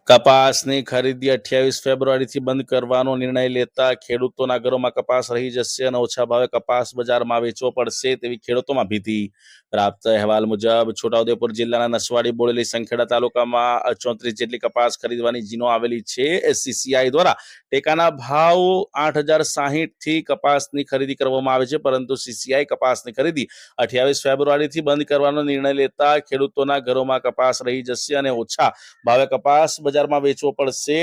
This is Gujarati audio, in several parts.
કપાસની ખરીદી 28 ફેબ્રુઆરીથી બંધ કરવાનો નિર્ણય લેતા ખેડૂતોના ઘરોમાં કપાસ રહી જશે અને ઓછા ભાવે કપાસ બજારમાં વેચવો પડશે તેવી ખેડૂતોમાં ભીતિ. પ્રાપ્ત અહેવાલ મુજબ છોટાઉદેપુર જિલ્લાના નસવાડી, બોડેલી, સંખેડા તાલુકામાં 34 જેટલી કપાસ ખરીદવાની જીનો આવેલી છે. સીસીઆઈ દ્વારા ટેકાના ભાવ 8,060 થી કપાસની ખરીદી કરવામાં આવે છે, પરંતુ સીસીઆઈ કપાસની ખરીદી 28 ફેબ્રુઆરીથી બંધ કરવાનો નિર્ણય લેતા ખેડૂતોના ઘરોમાં કપાસ રહી જશે અને ઓછા ભાવે કપાસ બજારમાં વેચવો પડશે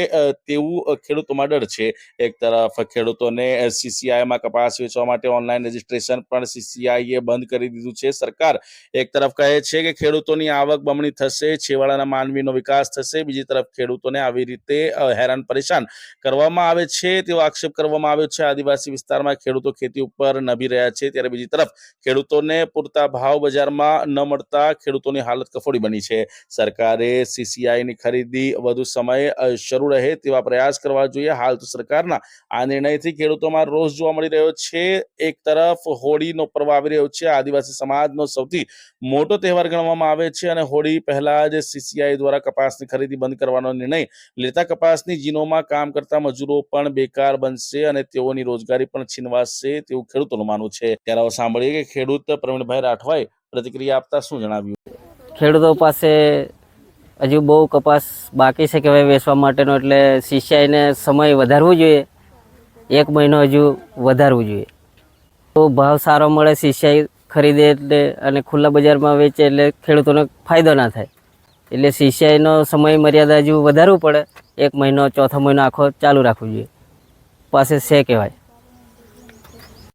તેવું ખેડૂતોમાં ડર છે. એક તરફ ખેડૂતોને સીસીઆઈમાં કપાસ વેચવા માટે ઓનલાઈન રજીસ્ટ્રેશન પણ સીસીઆઈએ બંધ કરી દીધું છે. સરકાર એક તરફ કહે છે કે ખેડૂતોની આવક બમણી થશે, છેવાડાના માનવીનો વિકાસ થશે, બીજી તરફ ખેડૂતોને આવી રીતે હેરાન પરેશાન કરવામાં આવે છે તેવો આક્ષેપ કરવામાં આવ્યો છે. આદિવાસી વિસ્તારમાં ખેડૂતો ખેતી ઉપર નભી રહ્યા છે, ત્યારે બીજી તરફ ખેડૂતોને પૂરતા ભાવ બજારમાં ન મળતા ખેડૂતોની હાલત કફોડી બની છે. સરકારે સીસીઆઈની ખરીદી વધુ સમય શરૂ રહે તેવા પ્રયાસ કરવા જોઈએ. હાલ તો સરકારના આ નિર્ણયથી ખેડૂતોમાં રોષ જોવા મળી રહ્યો છે. એક તરફ હોળીનો પર્વ આવી રહ્યો છે, આદિવાસી સમાજનો સૌથી મોટો તહેવાર ગણવામાં આવે છે અને હોળી પહેલા જ સીસીઆઈ દ્વારા કપાસની ખરીદી બંધ કરવાનો નિર્ણય લેતા કપાસની જીનોમાં કામ કરતા મજૂરો પણ બેકાર બનશે અને તેઓની રોજગારી પણ છીનવાશે તેવું ખેડૂતોનું માનવું છે. ત્યારે સાંભળીએ કે ખેડૂત પ્રવીણભાઈ રાઠવાએ પ્રતિક્રિયા આપતા શું જણાવ્યું. ખેડૂતો પાસે હજુ બહુ કપાસ બાકી છે કહેવાય વેચવા માટેનો, એટલે સીસીઆઈને સમય વધારવું જોઈએ, 1 મહિનો હજુ વધારવું જોઈએ તો ભાવ સારો મળે. સીસીઆઈ ખરીદે એટલે અને ખુલ્લા બજારમાં વેચે એટલે ખેડૂતોને ફાયદો ના થાય, એટલે સીસીઆઈનો સમય મર્યાદા હજુ વધારવું પડે. 1 મહિનો, ચોથો મહિનો આખો ચાલુ રાખવું જોઈએ. પાસે છે કહેવાય.